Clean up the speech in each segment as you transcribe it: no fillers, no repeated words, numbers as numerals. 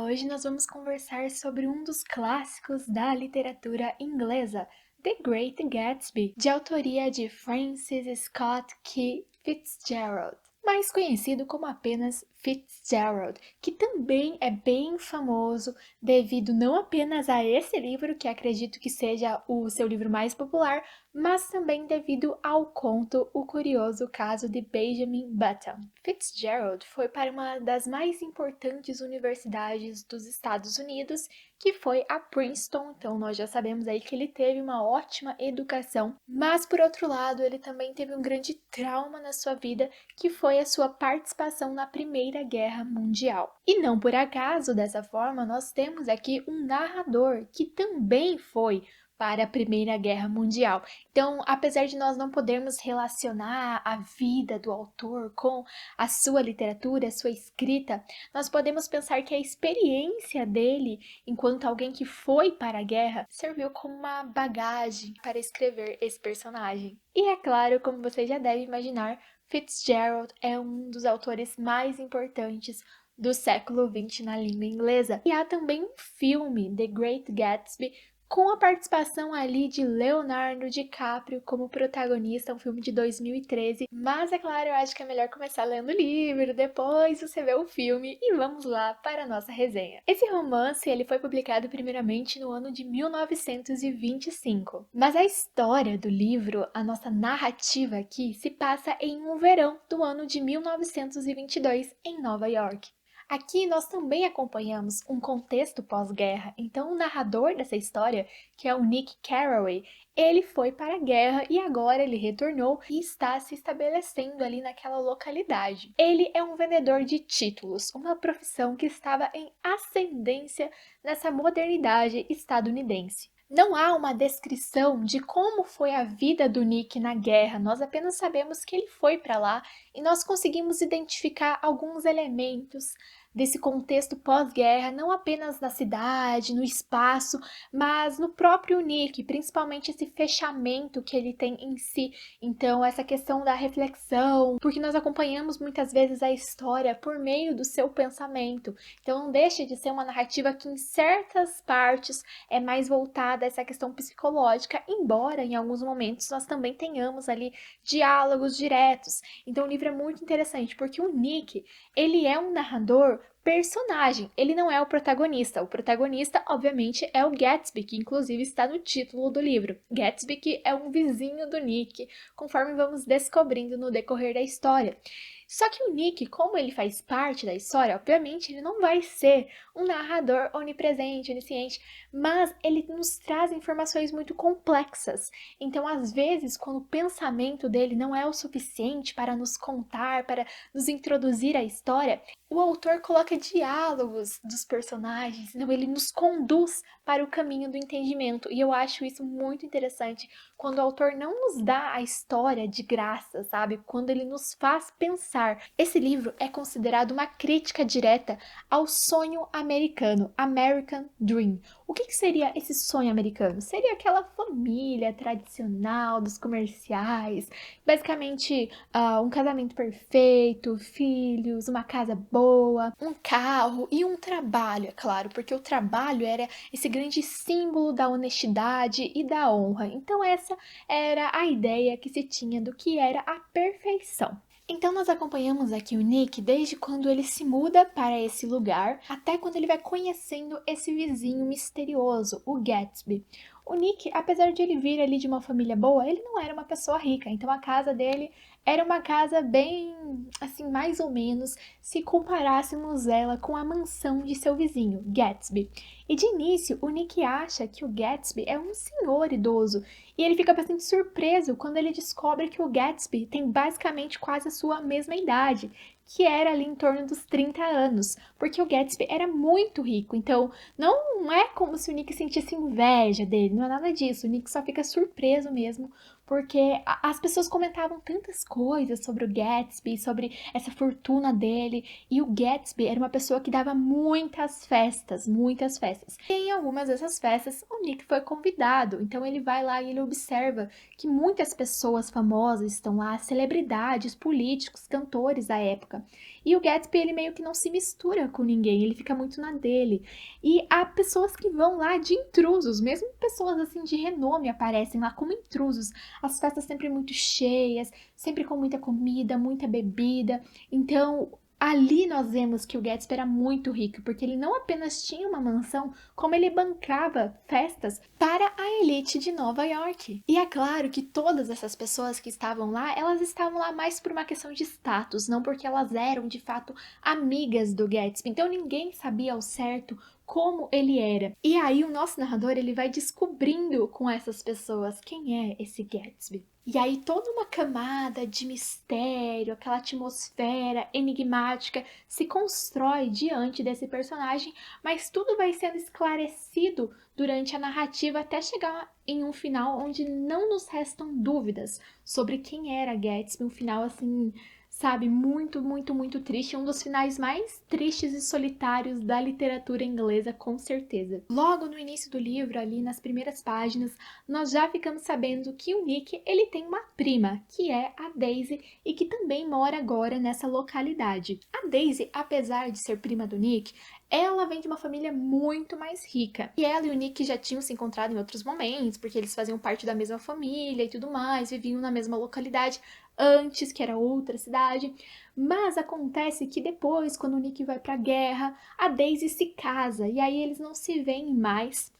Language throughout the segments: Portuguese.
Hoje nós vamos conversar sobre um dos clássicos da literatura inglesa, The Great Gatsby, de autoria de Francis Scott Key Fitzgerald, mais conhecido como apenas Fitzgerald, que também é bem famoso devido não apenas a esse livro, que acredito que seja o seu livro mais popular, mas também devido ao conto O Curioso Caso de Benjamin Button. Fitzgerald foi para uma das mais importantes universidades dos Estados Unidos, que foi a Princeton, então nós já sabemos aí que ele teve uma ótima educação, mas por outro lado ele também teve um grande trauma na sua vida, que foi a sua participação na Primeira Guerra Mundial. E não por acaso, dessa forma, nós temos aqui um narrador que também foi para a Primeira Guerra Mundial. Então, apesar de nós não podermos relacionar a vida do autor com a sua literatura, a sua escrita, nós podemos pensar que a experiência dele, enquanto alguém que foi para a guerra, serviu como uma bagagem para escrever esse personagem. E é claro, como você já deve imaginar, Fitzgerald é um dos autores mais importantes do século XX na língua inglesa. E há também um filme, The Great Gatsby, com a participação ali de Leonardo DiCaprio como protagonista, um filme de 2013. Mas, é claro, eu acho que é melhor começar lendo o livro, depois você vê o filme e vamos lá para a nossa resenha. Esse romance ele foi publicado primeiramente no ano de 1925, mas a história do livro, a nossa narrativa aqui, se passa em um verão do ano de 1922 em Nova York. Aqui nós também acompanhamos um contexto pós-guerra, então o narrador dessa história, que é o Nick Carraway, ele foi para a guerra e agora ele retornou e está se estabelecendo ali naquela localidade. Ele é um vendedor de títulos, uma profissão que estava em ascendência nessa modernidade estadunidense. Não há uma descrição de como foi a vida do Nick na guerra, nós apenas sabemos que ele foi para lá e nós conseguimos identificar alguns elementos desse contexto pós-guerra, não apenas na cidade, no espaço, mas no próprio Nick, principalmente esse fechamento que ele tem em si. Então, essa questão da reflexão, porque nós acompanhamos muitas vezes a história por meio do seu pensamento. Então, não deixa de ser uma narrativa que, em certas partes, é mais voltada a essa questão psicológica, embora em alguns momentos nós também tenhamos ali diálogos diretos. Então, o livro é muito interessante, porque o Nick, ele é um narrador personagem, ele não é o protagonista. O protagonista, obviamente, é o Gatsby, que inclusive está no título do livro. Gatsby, que é um vizinho do Nick, conforme vamos descobrindo no decorrer da história. Só que o Nick, como ele faz parte da história, obviamente ele não vai ser um narrador onipresente, onisciente, mas ele nos traz informações muito complexas. Então, às vezes, quando o pensamento dele não é o suficiente para nos contar, para nos introduzir à história, o autor coloca diálogos dos personagens, então ele nos conduz para o caminho do entendimento. E eu acho isso muito interessante, quando o autor não nos dá a história de graça, sabe? Quando ele nos faz pensar. Esse livro é considerado uma crítica direta ao sonho americano, American Dream. O que seria esse sonho americano? Seria aquela família tradicional dos comerciais, basicamente um casamento perfeito, filhos, uma casa boa, um carro e um trabalho, é claro, porque o trabalho era esse grande símbolo da honestidade e da honra. Então essa era a ideia que se tinha do que era a perfeição. Então nós acompanhamos aqui o Nick desde quando ele se muda para esse lugar, até quando ele vai conhecendo esse vizinho misterioso, o Gatsby. O Nick, apesar de ele vir ali de uma família boa, ele não era uma pessoa rica, então a casa dele era uma casa bem, assim, mais ou menos, se comparássemos ela com a mansão de seu vizinho, Gatsby. E de início, o Nick acha que o Gatsby é um senhor idoso, e ele fica bastante surpreso quando ele descobre que o Gatsby tem basicamente quase a sua mesma idade, que era ali em torno dos 30 anos, porque o Gatsby era muito rico, então não é como se o Nick sentisse inveja dele, não é nada disso, o Nick só fica surpreso mesmo, porque as pessoas comentavam tantas coisas sobre o Gatsby, sobre essa fortuna dele, e o Gatsby era uma pessoa que dava muitas festas, muitas festas. E em algumas dessas festas, o Nick foi convidado, então ele vai lá e ele observa que muitas pessoas famosas estão lá, celebridades, políticos, cantores da época. época. E o Gatsby, ele meio que não se mistura com ninguém, ele fica muito na dele. E há pessoas que vão lá de intrusos, mesmo pessoas assim de renome aparecem lá como intrusos. As festas sempre muito cheias, sempre com muita comida, muita bebida. Então, ali nós vemos que o Gatsby era muito rico, porque ele não apenas tinha uma mansão, como ele bancava festas para a elite de Nova York. E é claro que todas essas pessoas que estavam lá, elas estavam lá mais por uma questão de status, não porque elas eram de fato amigas do Gatsby. Então ninguém sabia ao certo como ele era. E aí o nosso narrador, ele vai descobrindo com essas pessoas quem é esse Gatsby. E aí toda uma camada de mistério, aquela atmosfera enigmática se constrói diante desse personagem, mas tudo vai sendo esclarecido durante a narrativa até chegar em um final onde não nos restam dúvidas sobre quem era Gatsby, um final assim, sabe, muito, muito, muito triste, um dos finais mais tristes e solitários da literatura inglesa, com certeza. Logo no início do livro, ali nas primeiras páginas, nós já ficamos sabendo que o Nick, ele tem uma prima, que é a Daisy, e que também mora agora nessa localidade. A Daisy, apesar de ser prima do Nick, ela vem de uma família muito mais rica. E ela e o Nick já tinham se encontrado em outros momentos, porque eles faziam parte da mesma família e tudo mais, viviam na mesma localidade antes, que era outra cidade. Mas acontece que depois, quando o Nick vai pra guerra, a Daisy se casa e aí eles não se veem mais.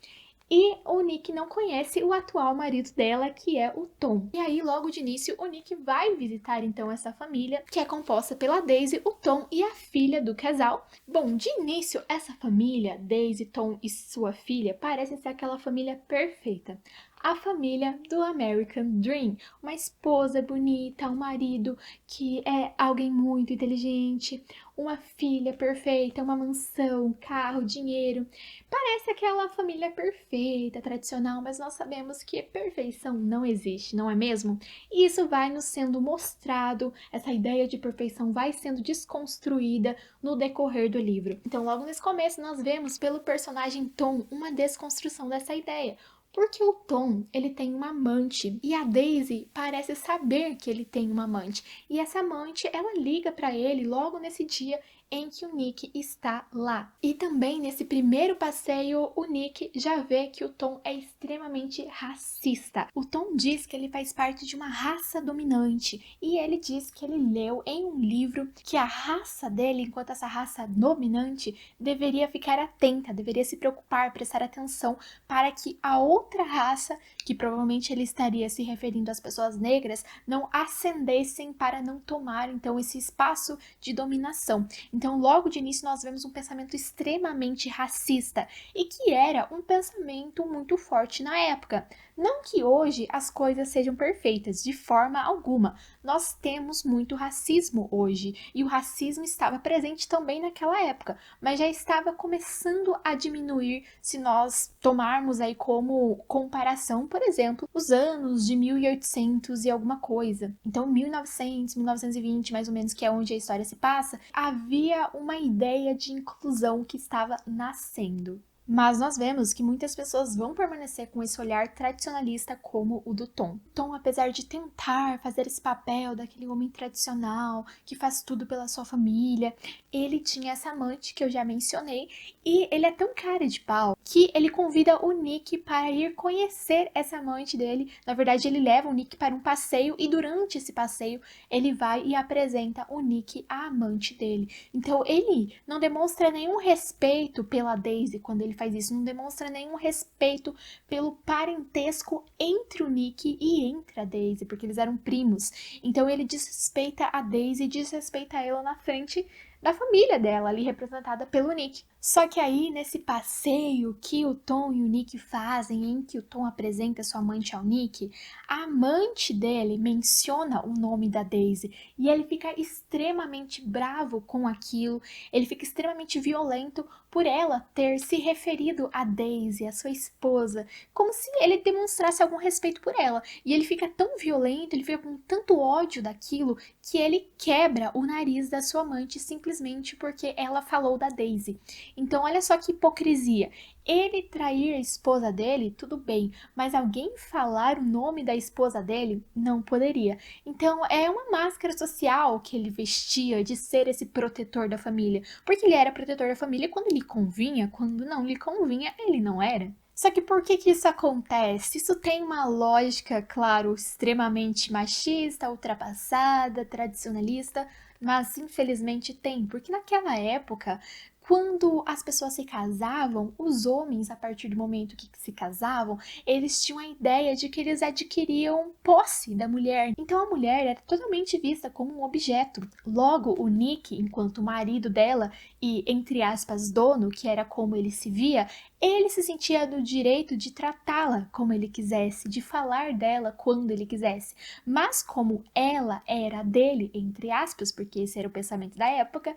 E o Nick não conhece o atual marido dela, que é o Tom. E aí, logo de início, o Nick vai visitar então essa família, que é composta pela Daisy, o Tom e a filha do casal. Bom, de início, essa família, Daisy, Tom e sua filha, parece ser aquela família perfeita. A família do American Dream. Uma esposa bonita, um marido que é alguém muito inteligente, uma filha perfeita, uma mansão, carro, dinheiro. Parece aquela família perfeita, tradicional, mas nós sabemos que perfeição não existe, não é mesmo? E isso vai nos sendo mostrado, essa ideia de perfeição vai sendo desconstruída no decorrer do livro. Então, logo nesse começo, nós vemos pelo personagem Tom uma desconstrução dessa ideia. Porque o Tom, ele tem uma amante e a Daisy parece saber que ele tem uma amante. E essa amante, ela liga para ele logo nesse dia em que o Nick está lá. E também nesse primeiro passeio, o Nick já vê que o Tom é extremamente racista. O Tom diz que ele faz parte de uma raça dominante e ele diz que ele leu em um livro que a raça dele, enquanto essa raça dominante, deveria ficar atenta, deveria se preocupar, prestar atenção para que a outra raça, que provavelmente ele estaria se referindo às pessoas negras, não ascendessem para não tomar então esse espaço de dominação. Então, logo de início, nós vemos um pensamento extremamente racista e que era um pensamento muito forte na época. Não que hoje as coisas sejam perfeitas, de forma alguma. Nós temos muito racismo hoje e o racismo estava presente também naquela época, mas já estava começando a diminuir se nós tomarmos aí como comparação, por exemplo, os anos de 1800 e alguma coisa. Então, 1900, 1920, mais ou menos, que é onde a história se passa, havia uma ideia de inclusão que estava nascendo. Mas nós vemos que muitas pessoas vão permanecer com esse olhar tradicionalista como o do Tom. Tom, apesar de tentar fazer esse papel daquele homem tradicional, que faz tudo pela sua família, ele tinha essa amante que eu já mencionei, e ele é tão cara de pau que ele convida o Nick para ir conhecer essa amante dele. Na verdade, ele leva o Nick para um passeio e durante esse passeio ele vai e apresenta o Nick à amante dele. Então ele não demonstra nenhum respeito pela Daisy quando ele faz isso, não demonstra nenhum respeito pelo parentesco entre o Nick e entre a Daisy, porque eles eram primos. Então ele desrespeita a Daisy, desrespeita ela na frente da família dela, ali representada pelo Nick. Só que aí, nesse passeio que o Tom e o Nick fazem, em que o Tom apresenta sua amante ao Nick, a amante dele menciona o nome da Daisy e ele fica extremamente bravo com aquilo, ele fica extremamente violento por ela ter se referido a Daisy, a sua esposa, como se ele demonstrasse algum respeito por ela. E ele fica tão violento, ele fica com tanto ódio daquilo, que ele quebra o nariz da sua amante simplesmente porque ela falou da Daisy. Então olha só que hipocrisia. Ele trair a esposa dele, tudo bem, mas alguém falar o nome da esposa dele não poderia. Então é uma máscara social que ele vestia de ser esse protetor da família, porque ele era protetor da família quando lhe convinha, quando não lhe convinha, ele não era. Só que por que que isso acontece? Isso tem uma lógica, claro, extremamente machista, ultrapassada, tradicionalista, mas infelizmente tem, porque naquela época, quando as pessoas se casavam, os homens, a partir do momento que se casavam, eles tinham a ideia de que eles adquiriam posse da mulher. Então a mulher era totalmente vista como um objeto. Logo, o Nick, enquanto marido dela e, entre aspas, dono, que era como ele se via, ele se sentia no direito de tratá-la como ele quisesse, de falar dela quando ele quisesse. Mas como ela era dele, entre aspas, porque esse era o pensamento da época,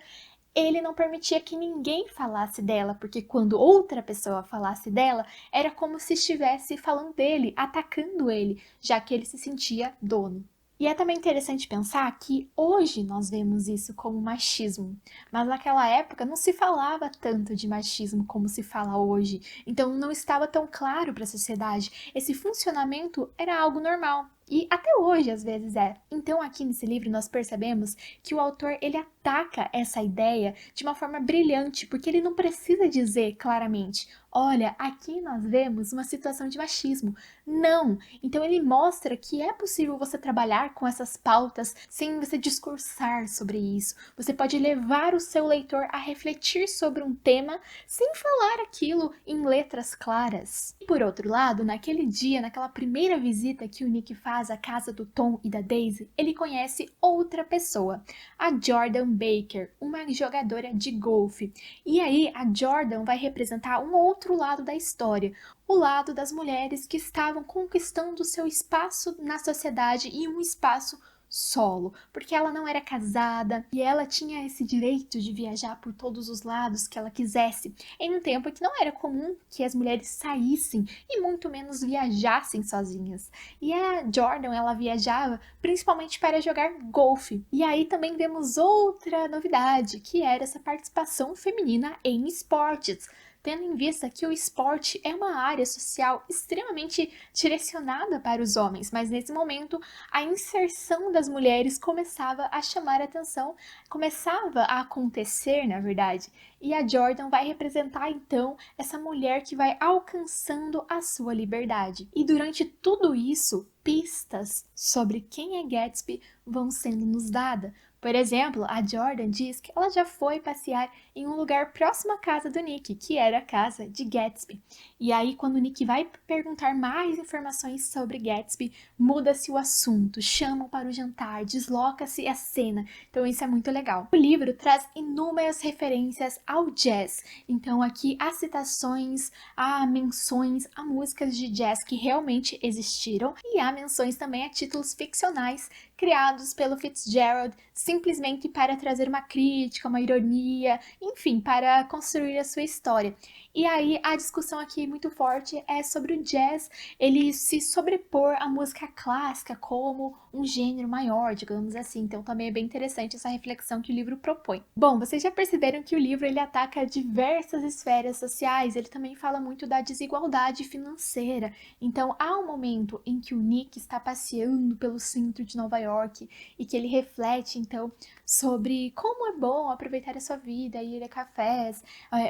ele não permitia que ninguém falasse dela, porque quando outra pessoa falasse dela, era como se estivesse falando dele, atacando ele, já que ele se sentia dono. E é também interessante pensar que hoje nós vemos isso como machismo, mas naquela época não se falava tanto de machismo como se fala hoje, então não estava tão claro para a sociedade. Esse funcionamento era algo normal. E até hoje às vezes é. Então aqui nesse livro nós percebemos que o autor ele ataca essa ideia de uma forma brilhante, porque ele não precisa dizer claramente, olha, aqui nós vemos uma situação de machismo. Não! Então ele mostra que é possível você trabalhar com essas pautas sem você discursar sobre isso. Você pode levar o seu leitor a refletir sobre um tema sem falar aquilo em letras claras. E por outro lado, naquele dia, naquela primeira visita que o Nick faz à casa do Tom e da Daisy, ele conhece outra pessoa, a Jordan Baker, uma jogadora de golfe. E aí a Jordan vai representar um outro lado da história, o lado das mulheres que estavam conquistando seu espaço na sociedade e um espaço solo, porque ela não era casada e ela tinha esse direito de viajar por todos os lados que ela quisesse, em um tempo que não era comum que as mulheres saíssem e muito menos viajassem sozinhas. E a Jordan, ela viajava principalmente para jogar golfe. E aí também vemos outra novidade, que era essa participação feminina em esportes, tendo em vista que o esporte é uma área social extremamente direcionada para os homens, mas nesse momento a inserção das mulheres começava a chamar a atenção, começava a acontecer, na verdade, e a Jordan vai representar então essa mulher que vai alcançando a sua liberdade. E durante tudo isso, pistas sobre quem é Gatsby vão sendo nos dadas. Por exemplo, a Jordan diz que ela já foi passear em um lugar próximo à casa do Nick, que era a casa de Gatsby. E aí, quando o Nick vai perguntar mais informações sobre Gatsby, muda-se o assunto, chamam para o jantar, desloca-se a cena. Então isso é muito legal. O livro traz inúmeras referências ao jazz. Então aqui há citações, há menções a músicas de jazz que realmente existiram e há menções também a títulos ficcionais criados pelo Fitzgerald simplesmente para trazer uma crítica, uma ironia, enfim, para construir a sua história. E aí a discussão aqui muito forte é sobre o jazz, ele se sobrepor à música clássica como um gênero maior, digamos assim. Então também é bem interessante essa reflexão que o livro propõe. Bom, vocês já perceberam que o livro ele ataca diversas esferas sociais, ele também fala muito da desigualdade financeira. Então há um momento em que o Nick está passeando pelo centro de Nova York e que ele reflete então sobre como é bom aproveitar a sua vida, ir a cafés,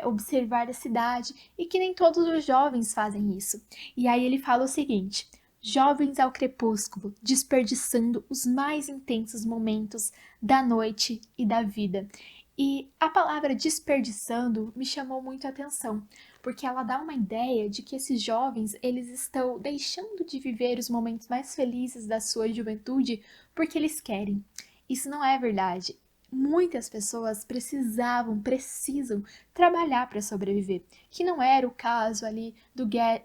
observar a cidade e que nem todos os jovens fazem isso. E aí ele fala o seguinte: jovens ao crepúsculo, desperdiçando os mais intensos momentos da noite e da vida. E a palavra desperdiçando me chamou muito a atenção, porque ela dá uma ideia de que esses jovens, eles estão deixando de viver os momentos mais felizes da sua juventude porque eles querem. Isso não é verdade. Muitas pessoas precisam trabalhar para sobreviver, que não era o caso ali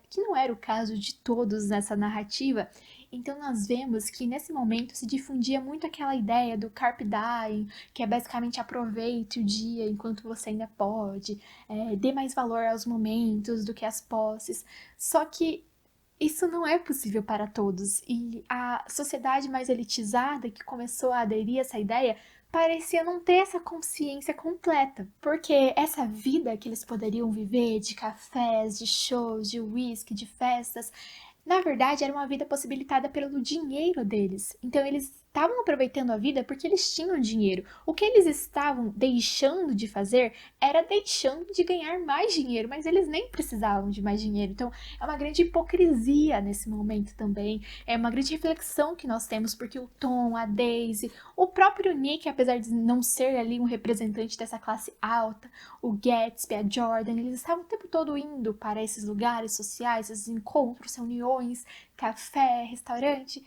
que não era o caso de todos nessa narrativa. Então nós vemos que nesse momento se difundia muito aquela ideia do carpe diem, que é basicamente aproveite o dia enquanto você ainda pode, dê mais valor aos momentos do que às posses. Só que isso não é possível para todos, e a sociedade mais elitizada que começou a aderir a essa ideia parecia não ter essa consciência completa, porque essa vida que eles poderiam viver de cafés, de shows, de whisky, de festas, na verdade, era uma vida possibilitada pelo dinheiro deles. Então, eles estavam aproveitando a vida porque eles tinham dinheiro. O que eles estavam deixando de fazer era deixando de ganhar mais dinheiro, mas eles nem precisavam de mais dinheiro. Então, é uma grande hipocrisia nesse momento também. É uma grande reflexão que nós temos, porque o Tom, a Daisy, o próprio Nick, apesar de não ser ali um representante dessa classe alta, o Gatsby, a Jordan, eles estavam o tempo todo indo para esses lugares sociais, esses encontros, reuniões, café, restaurante,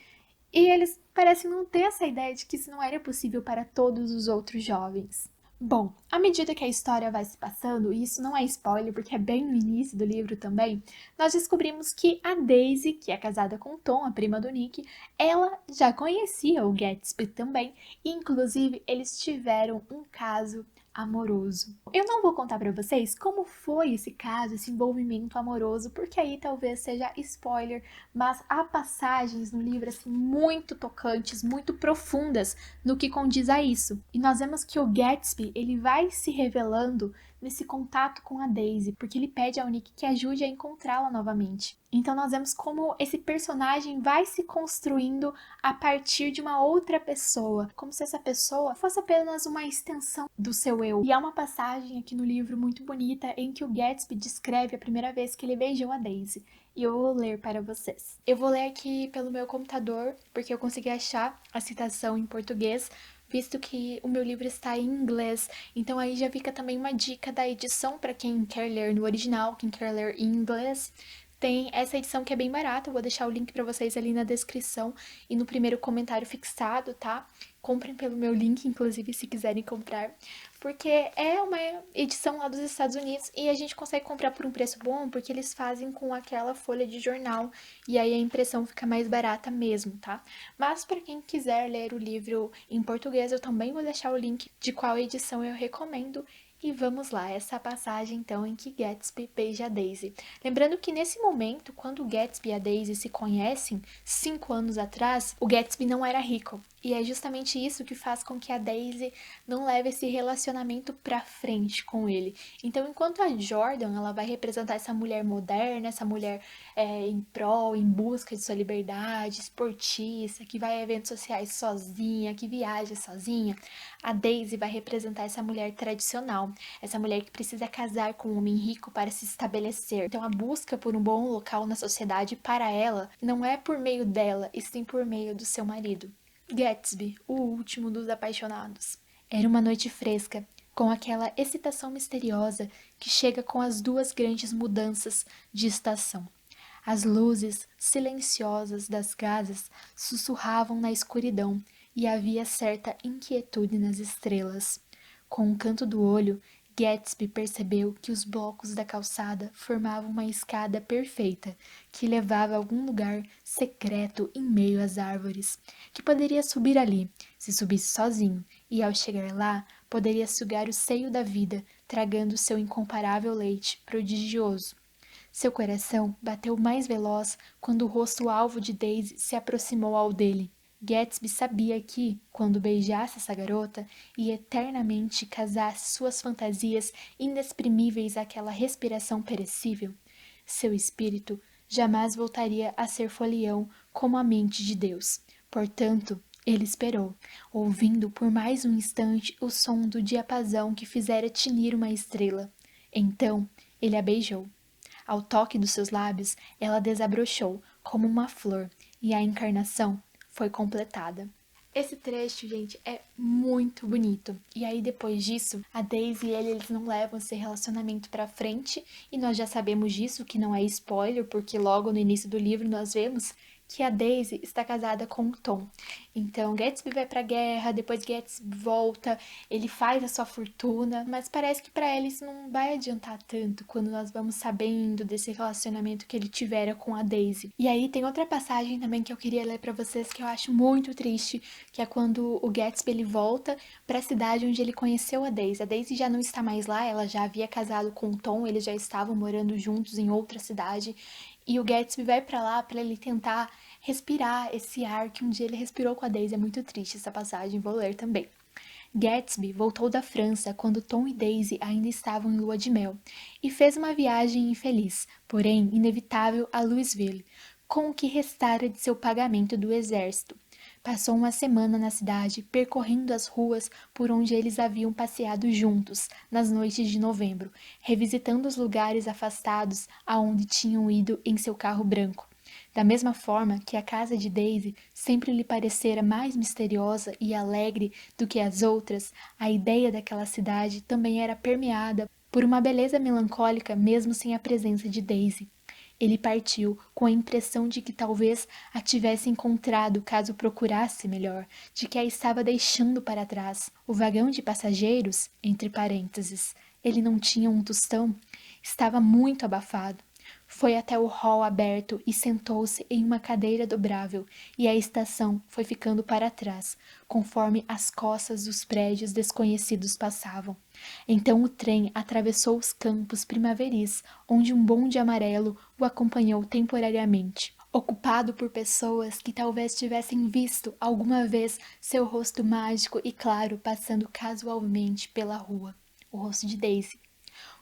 e eles parecem não ter essa ideia de que isso não era possível para todos os outros jovens. Bom, à medida que a história vai se passando, e isso não é spoiler porque é bem no início do livro também, nós descobrimos que a Daisy, que é casada com o Tom, a prima do Nick, ela já conhecia o Gatsby também, e inclusive eles tiveram um caso amoroso. Eu não vou contar pra vocês como foi esse caso, esse envolvimento amoroso, porque aí talvez seja spoiler, mas há passagens no livro assim muito tocantes, muito profundas no que condiz a isso. E nós vemos que o Gatsby, ele vai se revelando nesse contato com a Daisy, porque ele pede ao Nick que ajude a encontrá-la novamente. Então nós vemos como esse personagem vai se construindo a partir de uma outra pessoa, como se essa pessoa fosse apenas uma extensão do seu eu. E há uma passagem aqui no livro muito bonita em que o Gatsby descreve a primeira vez que ele beijou a Daisy. E eu vou ler para vocês. Eu vou ler aqui pelo meu computador, porque eu consegui achar a citação em português, visto que o meu livro está em inglês. Então aí já fica também uma dica da edição para quem quer ler no original, quem quer ler em inglês. Tem essa edição que é bem barata, eu vou deixar o link para vocês ali na descrição e no primeiro comentário fixado, tá? Comprem pelo meu link, inclusive, se quiserem comprar, porque é uma edição lá dos Estados Unidos e a gente consegue comprar por um preço bom, porque eles fazem com aquela folha de jornal e aí a impressão fica mais barata mesmo, tá? Mas para quem quiser ler o livro em português, eu também vou deixar o link de qual edição eu recomendo. E vamos lá, essa passagem então em que Gatsby beija a Daisy. Lembrando que nesse momento, quando o Gatsby e a Daisy se conhecem, 5 anos atrás, o Gatsby não era rico. E é justamente isso que faz com que a Daisy não leve esse relacionamento pra frente com ele. Então, enquanto a Jordan, ela vai representar essa mulher moderna, essa mulher em prol, em busca de sua liberdade, esportista, que vai a eventos sociais sozinha, que viaja sozinha, a Daisy vai representar essa mulher tradicional, essa mulher que precisa casar com um homem rico para se estabelecer. Então, a busca por um bom local na sociedade para ela não é por meio dela, e sim por meio do seu marido. Gatsby, o último dos apaixonados. Era uma noite fresca, com aquela excitação misteriosa que chega com as duas grandes mudanças de estação. As luzes silenciosas das casas sussurravam na escuridão e havia certa inquietude nas estrelas. Com um canto do olho, Gatsby percebeu que os blocos da calçada formavam uma escada perfeita que levava a algum lugar secreto em meio às árvores, que poderia subir ali, se subisse sozinho, e ao chegar lá, poderia sugar o seio da vida, tragando seu incomparável leite prodigioso. Seu coração bateu mais veloz quando o rosto alvo de Daisy se aproximou ao dele. Gatsby sabia que, quando beijasse essa garota e eternamente casasse suas fantasias inexprimíveis àquela respiração perecível, seu espírito jamais voltaria a ser folião como a mente de Deus. Portanto, ele esperou, ouvindo por mais um instante o som do diapasão que fizera tinir uma estrela. Então, ele a beijou. Ao toque dos seus lábios, ela desabrochou como uma flor e a encarnação foi completada. Esse trecho, gente, é muito bonito. E aí, depois disso, a Daisy e eles não levam esse relacionamento pra frente. E nós já sabemos disso, que não é spoiler, porque logo no início do livro nós vemos que a Daisy está casada com o Tom. Então, Gatsby vai pra guerra, depois Gatsby volta, ele faz a sua fortuna, mas parece que pra ele isso não vai adiantar tanto quando nós vamos sabendo desse relacionamento que ele tivera com a Daisy. E aí tem outra passagem também que eu queria ler pra vocês que eu acho muito triste, que é quando o Gatsby ele volta pra cidade onde ele conheceu a Daisy. A Daisy já não está mais lá, ela já havia casado com o Tom, eles já estavam morando juntos em outra cidade. E o Gatsby vai pra lá pra ele tentar respirar esse ar que um dia ele respirou com a Daisy. É muito triste essa passagem, vou ler também. Gatsby voltou da França quando Tom e Daisy ainda estavam em lua de mel e fez uma viagem infeliz, porém inevitável, a Louisville, com o que restara de seu pagamento do exército. Passou uma semana na cidade, percorrendo as ruas por onde eles haviam passeado juntos nas noites de novembro, revisitando os lugares afastados aonde tinham ido em seu carro branco. Da mesma forma que a casa de Daisy sempre lhe parecera mais misteriosa e alegre do que as outras, a ideia daquela cidade também era permeada por uma beleza melancólica mesmo sem a presença de Daisy. Ele partiu com a impressão de que talvez a tivesse encontrado caso procurasse melhor, de que a estava deixando para trás. O vagão de passageiros, entre parênteses, ele não tinha um tostão, estava muito abafado. Foi até o hall aberto e sentou-se em uma cadeira dobrável, e a estação foi ficando para trás, conforme as costas dos prédios desconhecidos passavam. Então o trem atravessou os campos primaveris, onde um bonde amarelo o acompanhou temporariamente. Ocupado por pessoas que talvez tivessem visto alguma vez seu rosto mágico e claro passando casualmente pela rua. O rosto de Daisy.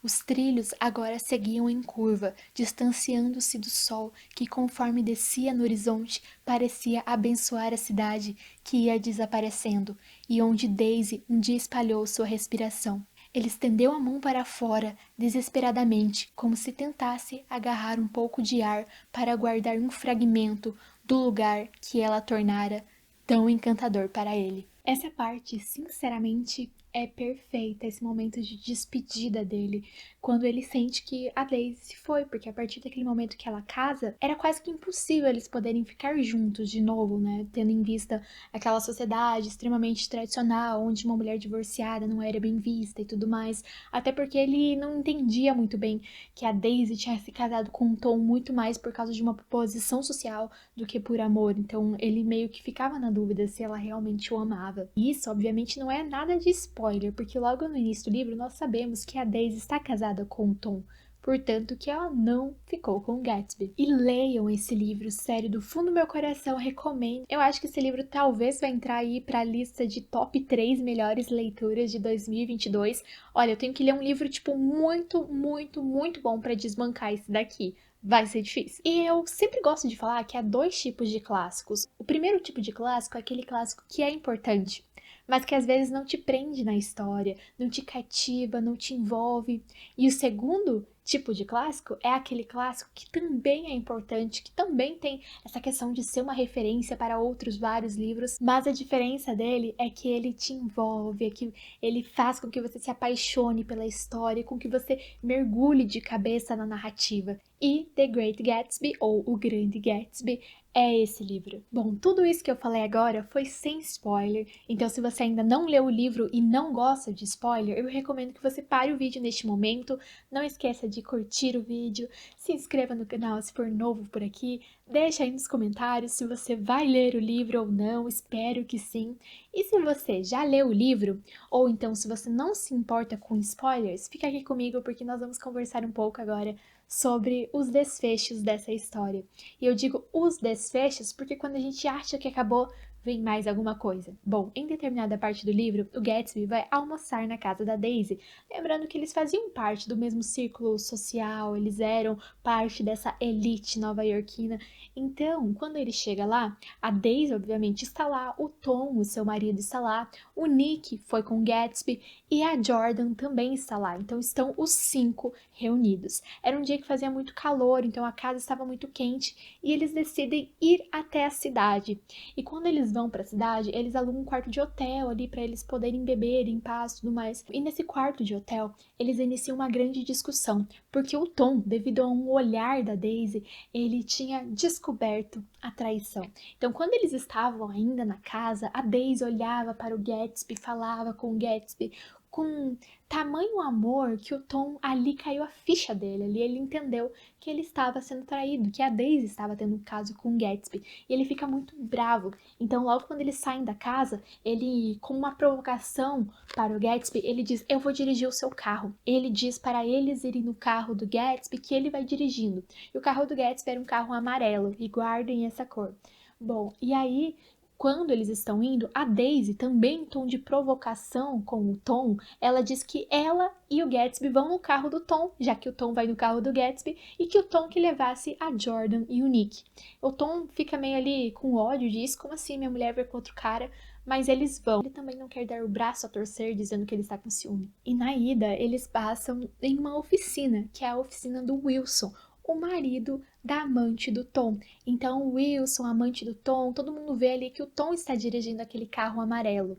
Os trilhos agora seguiam em curva, distanciando-se do sol que, conforme descia no horizonte, parecia abençoar a cidade que ia desaparecendo, e onde Daisy um dia espalhou sua respiração. Ele estendeu a mão para fora, desesperadamente, como se tentasse agarrar um pouco de ar para guardar um fragmento do lugar que ela tornara tão encantador para ele. Essa parte, sinceramente, é perfeita, esse momento de despedida dele, quando ele sente que a Daisy se foi, porque a partir daquele momento que ela casa, era quase que impossível eles poderem ficar juntos de novo, né? Tendo em vista aquela sociedade extremamente tradicional, onde uma mulher divorciada não era bem vista e tudo mais, até porque ele não entendia muito bem que a Daisy tinha se casado com um Tom muito mais por causa de uma posição social do que por amor, então ele meio que ficava na dúvida se ela realmente o amava. E isso, obviamente, não é nada de spoiler, porque logo no início do livro nós sabemos que a Daisy está casada com o Tom, portanto que ela não ficou com o Gatsby. E leiam esse livro, sério, do fundo do meu coração, recomendo. Eu acho que esse livro talvez vai entrar aí para a lista de top 3 melhores leituras de 2022. Olha, eu tenho que ler um livro, tipo, muito, muito, muito bom para desbancar esse daqui. Vai ser difícil. E eu sempre gosto de falar que há dois tipos de clássicos. O primeiro tipo de clássico é aquele clássico que é importante, mas que às vezes não te prende na história, não te cativa, não te envolve. E o segundo tipo de clássico é aquele clássico que também é importante, que também tem essa questão de ser uma referência para outros vários livros, mas a diferença dele é que ele te envolve, é que ele faz com que você se apaixone pela história, com que você mergulhe de cabeça na narrativa. E The Great Gatsby, ou O Grande Gatsby, é esse livro. Bom, tudo isso que eu falei agora foi sem spoiler, então se você ainda não leu o livro e não gosta de spoiler, eu recomendo que você pare o vídeo neste momento, não esqueça de curtir o vídeo, se inscreva no canal se for novo por aqui, deixa aí nos comentários se você vai ler o livro ou não, espero que sim. E se você já leu o livro, ou então se você não se importa com spoilers, fica aqui comigo porque nós vamos conversar um pouco agora sobre os desfechos dessa história. E eu digo os desfechos porque quando a gente acha que acabou, vem mais alguma coisa. Bom, em determinada parte do livro, o Gatsby vai almoçar na casa da Daisy, lembrando que eles faziam parte do mesmo círculo social, eles eram parte dessa elite nova-iorquina. Então, quando ele chega lá, a Daisy, obviamente, está lá, o Tom, o seu marido, está lá, o Nick foi com o Gatsby e a Jordan também está lá. Então, estão os 5 reunidos. Era um dia que fazia muito calor, então a casa estava muito quente e eles decidem ir até a cidade. E quando eles vão para a cidade, eles alugam um quarto de hotel ali para eles poderem beber em paz e tudo mais. E nesse quarto de hotel, eles iniciam uma grande discussão, porque o Tom, devido a um olhar da Daisy, ele tinha descoberto a traição. Então, quando eles estavam ainda na casa, a Daisy olhava para o Gatsby, falava com o Gatsby com tamanho amor que o Tom ali caiu a ficha dele, ali ele entendeu que ele estava sendo traído, que a Daisy estava tendo um caso com o Gatsby, e ele fica muito bravo. Então logo quando eles saem da casa, ele, com uma provocação para o Gatsby, ele diz, eu vou dirigir o seu carro. Ele diz para eles irem no carro do Gatsby que ele vai dirigindo, e o carro do Gatsby era um carro amarelo, e guardem essa cor. Bom, e aí quando eles estão indo, a Daisy, também em tom de provocação com o Tom, ela diz que ela e o Gatsby vão no carro do Tom, já que o Tom vai no carro do Gatsby, e que o Tom que levasse a Jordan e o Nick. O Tom fica meio ali com ódio disso, como assim minha mulher vai com outro cara? Mas eles vão. Ele também não quer dar o braço a torcer, dizendo que ele está com ciúme. E na ida, eles passam em uma oficina, que é a oficina do Wilson, o marido da amante do Tom. Então, o Wilson, amante do Tom, todo mundo vê ali que o Tom está dirigindo aquele carro amarelo.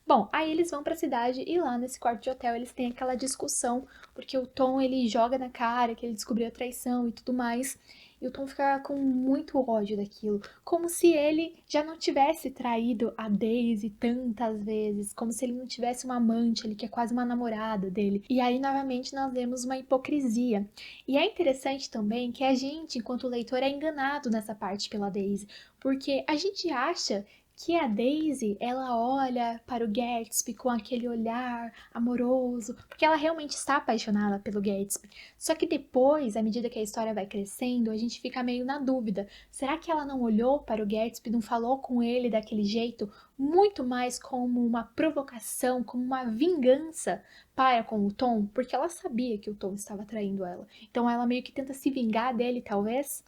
Bom, aí eles vão pra cidade e lá nesse quarto de hotel eles têm aquela discussão, porque o Tom ele joga na cara que ele descobriu a traição e tudo mais, e o Tom fica com muito ódio daquilo, como se ele já não tivesse traído a Daisy tantas vezes, como se ele não tivesse uma amante ali que é quase uma namorada dele. E aí novamente nós vemos uma hipocrisia. E é interessante também que a gente, enquanto leitor, é enganado nessa parte pela Daisy, porque a gente acha que a Daisy, ela olha para o Gatsby com aquele olhar amoroso, porque ela realmente está apaixonada pelo Gatsby. Só que depois, à medida que a história vai crescendo, a gente fica meio na dúvida. Será que ela não olhou para o Gatsby, não falou com ele daquele jeito, muito mais como uma provocação, como uma vingança para com o Tom? Porque ela sabia que o Tom estava traindo ela. Então ela meio que tenta se vingar dele, talvez?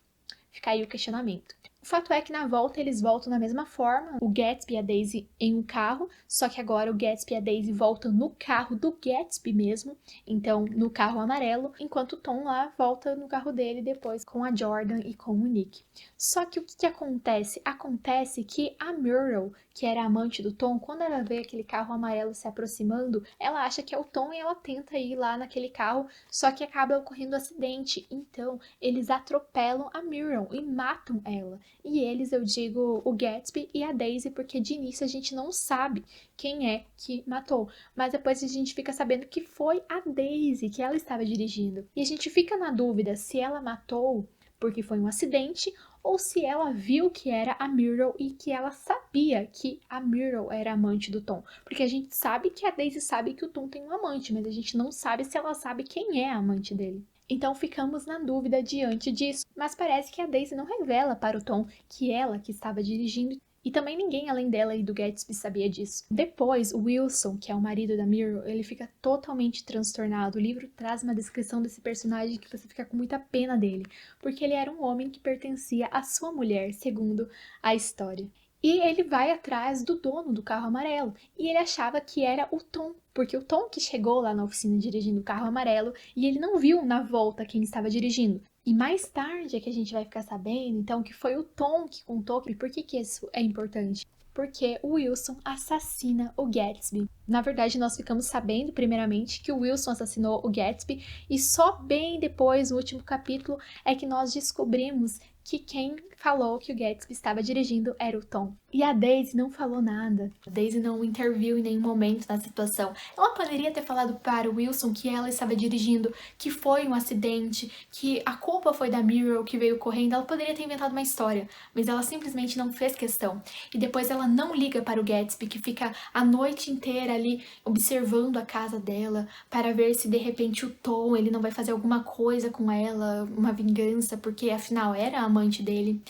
Fica aí o questionamento. O fato é que na volta eles voltam da mesma forma, o Gatsby e a Daisy em um carro, só que agora o Gatsby e a Daisy voltam no carro do Gatsby mesmo, então no carro amarelo, enquanto o Tom lá volta no carro dele depois com a Jordan e com o Nick. Só que o que acontece? Acontece que a Muriel, que era a amante do Tom, quando ela vê aquele carro amarelo se aproximando, ela acha que é o Tom e ela tenta ir lá naquele carro, só que acaba ocorrendo um acidente. Então, eles atropelam a Muriel e matam ela. E eles, eu digo, o Gatsby e a Daisy, porque de início a gente não sabe quem é que matou. Mas depois a gente fica sabendo que foi a Daisy, que ela estava dirigindo. E a gente fica na dúvida se ela matou porque foi um acidente ou se ela viu que era a Muriel e que ela sabia que a Muriel era amante do Tom. Porque a gente sabe que a Daisy sabe que o Tom tem um amante, mas a gente não sabe se ela sabe quem é a amante dele. Então ficamos na dúvida diante disso, mas parece que a Daisy não revela para o Tom que ela que estava dirigindo, e também ninguém além dela e do Gatsby sabia disso. Depois, o Wilson, que é o marido da Muriel, ele fica totalmente transtornado. O livro traz uma descrição desse personagem que você fica com muita pena dele, porque ele era um homem que pertencia à sua mulher, segundo a história. E ele vai atrás do dono do carro amarelo. E ele achava que era o Tom, porque o Tom que chegou lá na oficina dirigindo o carro amarelo e ele não viu na volta quem estava dirigindo. E mais tarde é que a gente vai ficar sabendo, então, que foi o Tom que contou. E por que que isso é importante? Porque o Wilson assassina o Gatsby. Na verdade, nós ficamos sabendo, primeiramente, que o Wilson assassinou o Gatsby, e só bem depois, no último capítulo, é que nós descobrimos que quem falou que o Gatsby estava dirigindo era o Tom. E a Daisy não falou nada. A Daisy não interviu em nenhum momento na situação. Ela poderia ter falado para o Wilson que ela estava dirigindo, que foi um acidente, que a culpa foi da Muriel que veio correndo. Ela poderia ter inventado uma história, mas ela simplesmente não fez questão. E depois ela não liga para o Gatsby, que fica a noite inteira ali observando a casa dela para ver se de repente o Tom ele não vai fazer alguma coisa com ela, uma vingança, porque afinal era a amante dele.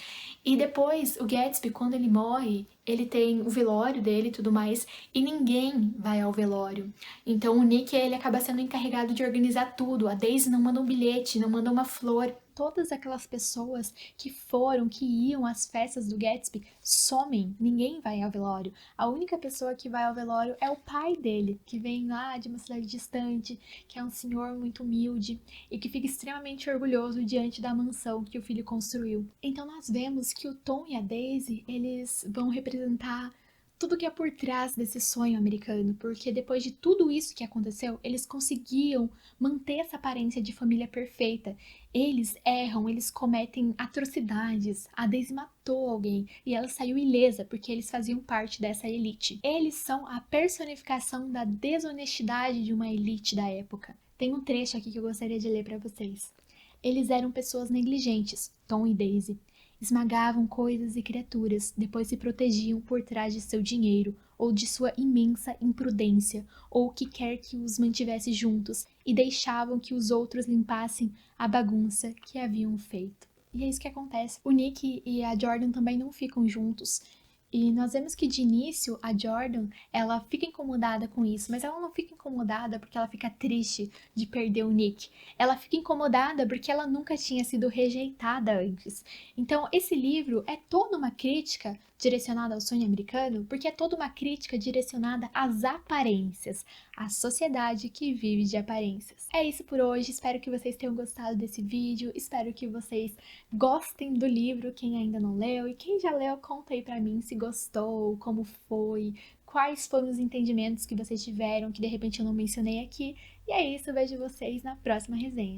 E depois o Gatsby, quando ele morre, ele tem o velório dele e tudo mais, e ninguém vai ao velório. Então o Nick ele acaba sendo encarregado de organizar tudo. A Daisy não manda um bilhete, não manda uma flor. Todas aquelas pessoas que foram, que iam às festas do Gatsby, somem. Ninguém vai ao velório. A única pessoa que vai ao velório é o pai dele, que vem lá de uma cidade distante, que é um senhor muito humilde e que fica extremamente orgulhoso diante da mansão que o filho construiu. Então nós vemos que o Tom e a Daisy, eles vão representar tudo que é por trás desse sonho americano, porque depois de tudo isso que aconteceu, eles conseguiam manter essa aparência de família perfeita. Eles erram, eles cometem atrocidades. A Daisy matou alguém e ela saiu ilesa porque eles faziam parte dessa elite. Eles são a personificação da desonestidade de uma elite da época. Tem um trecho aqui que eu gostaria de ler para vocês. Eles eram pessoas negligentes, Tom e Daisy. Esmagavam coisas e criaturas, depois se protegiam por trás de seu dinheiro, ou de sua imensa imprudência, ou o que quer que os mantivesse juntos, e deixavam que os outros limpassem a bagunça que haviam feito. E é isso que acontece. O Nick e a Jordan também não ficam juntos, E nós vemos que de início a Jordan, ela fica incomodada com isso, mas ela não fica incomodada porque ela fica triste de perder o Nick. Ela fica incomodada porque ela nunca tinha sido rejeitada antes. Então, esse livro é toda uma crítica direcionada ao sonho americano, porque é toda uma crítica direcionada às aparências, à sociedade que vive de aparências. É isso por hoje, espero que vocês tenham gostado desse vídeo, espero que vocês gostem do livro, quem ainda não leu, e quem já leu, conta aí pra mim se gostou, como foi, quais foram os entendimentos que vocês tiveram, que de repente eu não mencionei aqui. E é isso, vejo vocês na próxima resenha.